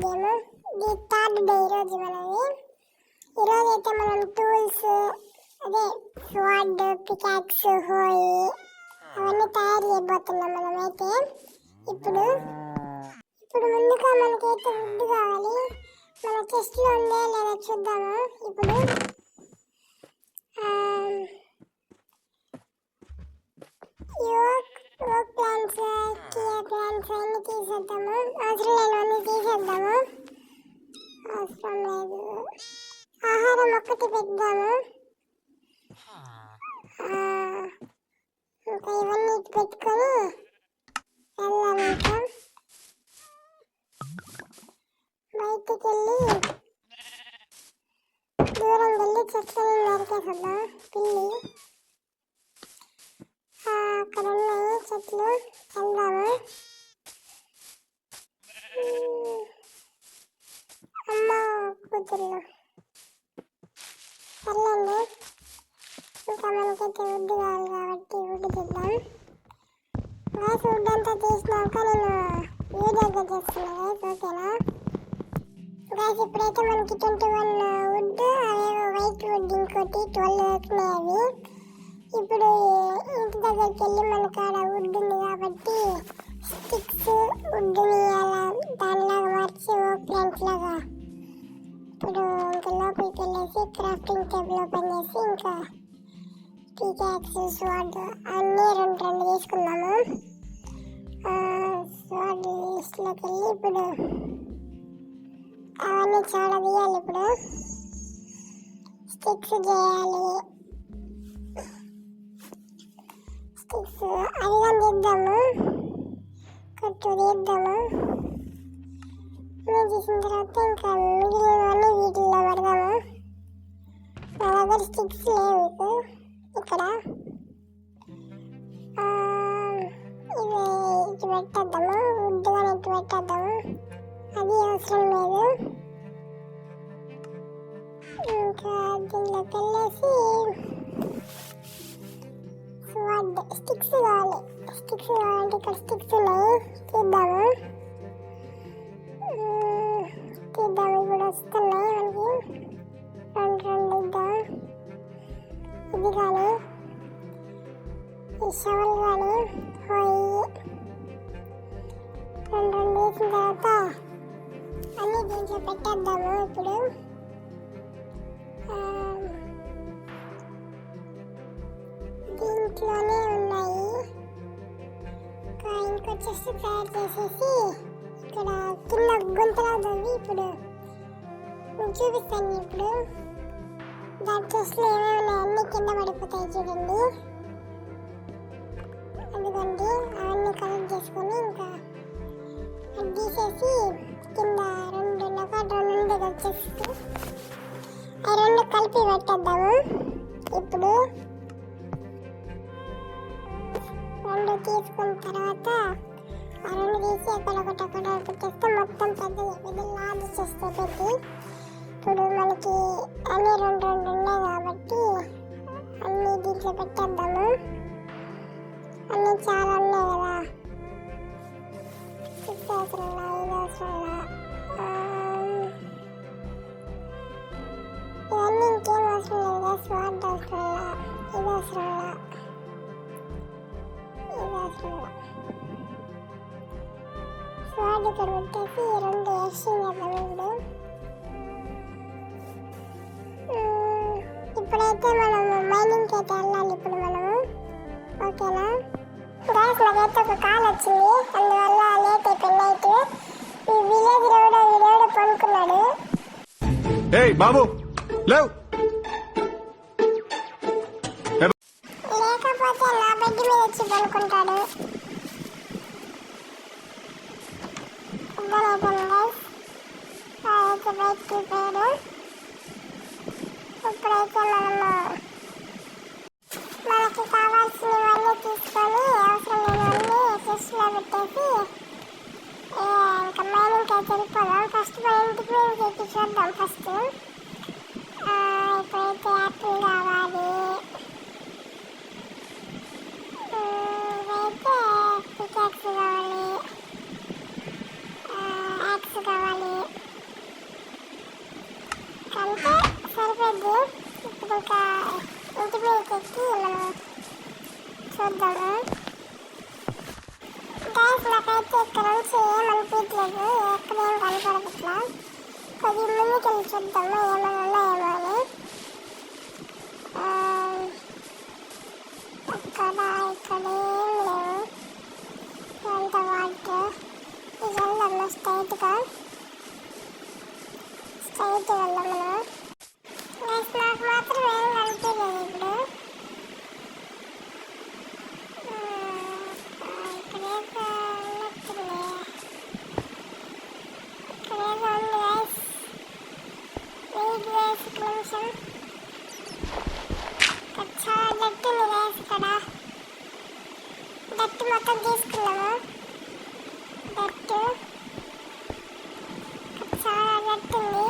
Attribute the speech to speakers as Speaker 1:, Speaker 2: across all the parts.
Speaker 1: Game. ఇది third day ఈరోజు మనది. ఈరోజు అయితే మనం టూల్స్ అదే స్వాడ్, పికాక్స్, హోయి అవన్నీ తయారు చేయబోతున్నాం మనమైతే. ఇప్పుడు ముందుగా మనకైతే వుడ్ కావాలి. మన చెస్ట్లో ఉందా లేదా చూద్దాము. ఇప్పుడు ఓక్ ప్లాంట్స్, కియా ప్లాంట్స్ అన్ని తీసేద్దాము. అవసరం లేనివన్నీ తీసేద్దాము. అవసరం లేదు. ఆహారం ఒక్కటి పెడదాము. ఇంకా ఇవన్నీ పెట్టుకొని వెళ్దాము. ఇంకా బయటికి వెళ్ళి దూరం వెళ్ళి చెట్లని నరికేసేద్దాం. పిల్లి అక్కడ ఉన్నాయి చెట్లు, వెళ్దాము. అమ్మ కూతుర్లు వెళ్ళండి. ఇంకా మనకైతే వుడ్ కావాలి కాబట్టి వుడ్ తెద్దాం. గ్యాస్ వుడ్ అంతా తీసినాక నేను వీడియోగా చేస్తున్నా గైస్, ఓకేనా గ్యాస్. ఇప్పుడైతే మనకి 21 వుడ్, అవేవో వైట్ వుడ్ ఇంకోటి 12 వచ్చినాయి అవి. ఇప్పుడు ఇంటి దగ్గరికి వెళ్ళి మనకు ఆడ వుడ్ ఉంది కాబట్టి స్టిక్స్ వుడ్ని అలా దానిలాగా మార్చి ఓక్ ప్లాంట్స్ లాగా ఇప్పుడు ఇంకా లోపలికి వెళ్ళేసి క్రాఫ్టింగ్ టేబుల్ ఓపెన్ చేసి ఇంకా పికాక్స్, స్వాడ్ అన్నీ రెండు తీసుకున్నాము. స్వాడ్ లిస్ట్లోకి వెళ్ళి ఇప్పుడు అవన్నీ చాలా తీయాలి. ఇప్పుడు స్టిక్స్ చేయాలి. స్టిక్స్ అదిగా తీద్దాము, కట్టు తీద్దాము. చేసిన తర్వాత ఇంకా మిగిలినవన్నీ వీటిల్లో పడదాము. నా దగ్గర స్టిక్స్ లేవు ఇక్కడ. ఇవి ఇటు పెట్టేద్దాము, వుడ్ కానీ ఇటు పెట్టేద్దాము. అది అవసరం లేదు. ఇంకా దీనిలోకి వెళ్ళేసి స్టిక్స్ కావాలి. స్టిక్స్ కావాలంటే ఇక్కడ స్టిక్స్ ఉన్నాయి, తీద్దాము. ఇప్పుడు వస్తున్నాయి మనకి. రెండు ఇద్దాం. ఇది కానీ ఈ షవల్ కానీ హోయి రెండు వేసిన తర్వాత అన్నీ దీంట్లో పెట్టేద్దాము. ఇప్పుడు దీంట్లోనే ఉన్నాయి. ఇంకో చెస్ట్ తయారు చేసేసి ఇక్కడ కింద గుంతలా తవ్వి ఇప్పుడు నేను చూపిస్తాను. ఇప్పుడు దాని చెస్ట్లో ఏమేమి ఉన్నాయి అన్నీ కింద పడిపోతాయి చూడండి. అందుకండి అవన్నీ కలెక్ట్ చేసుకొని ఇంకా అది తీసేసి కింద రెండు వచ్చేసి అవి రెండు కలిపి పెట్టేద్దాము. ఇప్పుడు రెండు తీసుకున్న తర్వాత ఆ రెండు తీసి అక్కడ పెట్టేస్తే మొత్తం పెద్ద లార్జ్ చేస్తే పెట్టి ఇప్పుడు మనకి అన్ని రెండు ఉన్నాయి కాబట్టి అన్నీ దీంట్లో పెట్టేద్దాము. అన్నీ చాలా ఉన్నాయి కదా, అవసరంలా ఇది అవసరంలా ఇవన్నీ ఇంకేం అవసరం లేదు. స్వాడ్ అవసరంలా, ఇది అవసరంలా, ఇది అవసరంలా. స్వాడ్ ఇక్కడ పెట్టేసి రెండు ఎక్స్చేంజ్ చేద్దాం. ఇప్పుడైతే మనము మైనింగ్కి అయితే వెళ్ళాలి. ఇప్పుడు మనము ఓకేనా గ్యాస్. నాకైతే ఒక కాల్ వచ్చింది, అందువల్ల లేట్ అయిపోయింది నైట్. ఈ విలేజ్ వీడెవడో పడుకున్నాడు.
Speaker 2: బాబు లేవు,
Speaker 1: లేకపోతే నా బెడ్ మీద వచ్చి పడుకుంటాడు. బయటకి పోయాడు. ఇప్పుడైతే మనకి కావాల్సినవన్నీ తీసుకొని అవసరం లేనివన్నీ చెస్ట్లో పెట్టేసి ఇంకా మైనింగ్కి అయితే వెళ్ళిపోదాం. ఫస్ట్ మన ఇంటికి వెళ్ళి చూద్దాం. ఫస్ట్ ఇప్పుడైతే యాపిల్ కావాలి, అయితే పికాక్స్ కావాలి, యాక్స్ కావాలి. నాకైతే ఇక్కడ నుంచి ఏమనిపించలేదు, ఎక్కడ ఏం కనపడదు. ఇట్లా కొద్దిగా ముందుకెళ్ళి చూద్దాము ఏమైనా ఉన్నాయేమో అని. అక్కడ ఇక్కడ ఏం లేవు, ఇదంతా వాటర్. ఇది వెళ్దాము స్ట్రైట్గా వెళ్దాం మనం. నాకు మాత్రం ఏం కనిపించలేదు ఇప్పుడు. చాలా గట్టి ఉంది గైస్. ఇక్కడ గట్టి మొత్తం తీసుకున్నాము. గట్టు చాలా గట్టి ఉంది,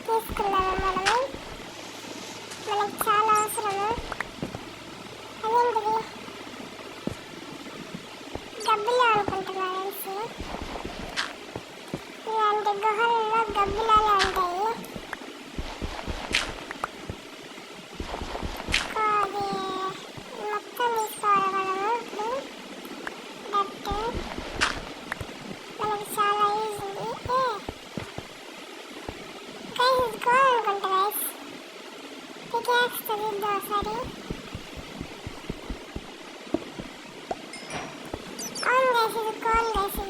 Speaker 1: తీసుకున్నాము మనము. మనకు చాలా అవసరము. అదేంటిది గబ్బిలా అనుకుంటున్నా గైస్. ఇలాంటి గుహల్లో గబ్బిలాలే ఉంటాయి. మొత్తం తీసుకోవాలి మనము. ఇప్పుడు గట్టు మనకి చాలా ఈజీ. గైస్ ఇది గోల్ అనుకుంటా గైస్. పికాక్స్ చదివిద్దాం ఒకసారి. అవును గైస్ ఇది గోల్ గైస్.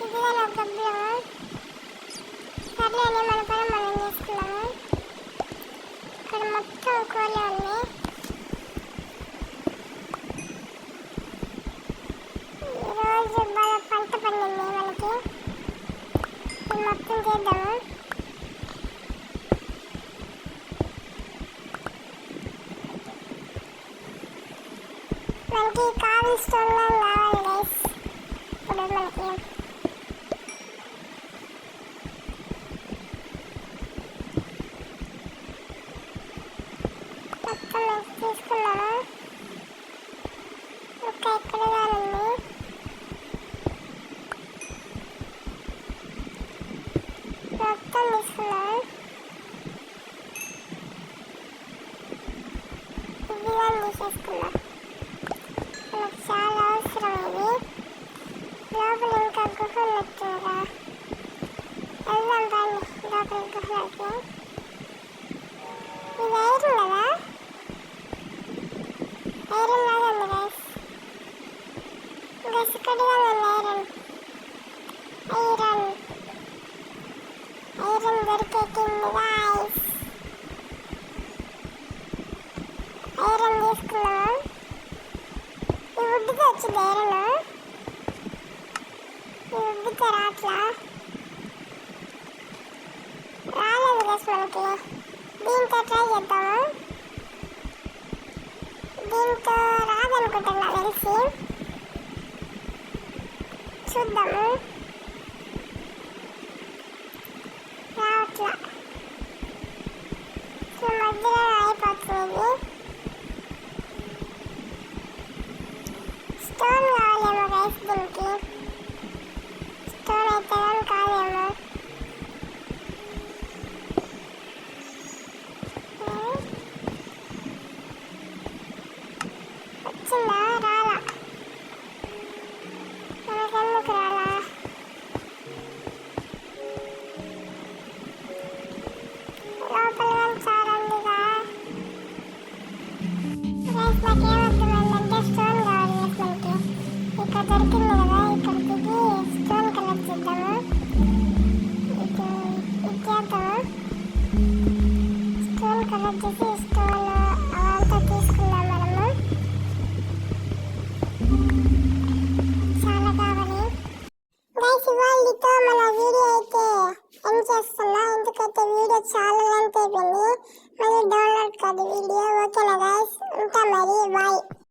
Speaker 1: ఇదిగా నా గబ్బిలము. సర్లేని మన పని మనం చేసుకున్నాము. ఇక్కడ మొత్తం కోళ్ళే ఉన్నాయి. ఈరోజు బాగా పంట పండింది మనకి. ఇది మొత్తం చేద్దాము. మనకి కావల్ స్టోన్ కావాలి గైస్. ఇప్పుడు మనకి మొత్తం తీసుకున్నాము. ఇంకా ఇక్కడ ఉంది. మొత్తం తీసుకున్నాము. ఇది కానీ తీసేసుకున్నాం. మనకు చాలా అవసరం ఇది. లోపల ఇంకా గుహ ఉన్నట్టుగా వెళ్దాం రండి లోపల గుహలోకి. ఇది ఐరన్ కదా, ఐరన్ లాగా ఉంది గైస్. గైస్ ఇక్కడగా ఉంది ఐరన్. ఐరన్ ఐరన్ దొరికేసింది గైస్. ఐరన్ తీసుకున్నాము. ఈ వుడ్తో వచ్చింది ఐరన్. ఈ వుడ్తో రాట్లా రాలేదు గైస్ మనకి. దీంతో ట్రై చేద్దాము. దీంతో రాదనుకుంటున్నా తెలిసి, చూద్దాము. రావట్లా, మధ్యలో అయిపోతుంది. స్టోన్ కావాలేమో గైస్ దీనికి. స్టోన్ అయితే కానీ కావాలేమో. వచ్చిందా రాలా, మనకెందుకు రాలా. లోపల కానీ చాలా ఉందిగా గైస్. నాకేమర్థమైందంటే స్టోన్ కావాలి గైస్ మనకి. ఇక్కడ దొరికింది కదా, ఇక్కడ దిగి స్టోన్ కలెక్ట్ చేద్దాము. ఇది చేద్దాము. స్టోన్ కలెక్ట్ చేసి స్టోన్ అవంతా తీసుకుందాం మనము. చాలా కావాలి గైస్. ఇవాళతో మన వీడియో అయితే ఎండ్ చేస్తున్నా. ఎందుకంటే వీడియో చాలా లెంత్ అయిపోయింది. మళ్ళీ డౌన్లోడ్ కాదు వీడియో. ఓకేనా గైస్, ఉంటా మరి, బాయ్.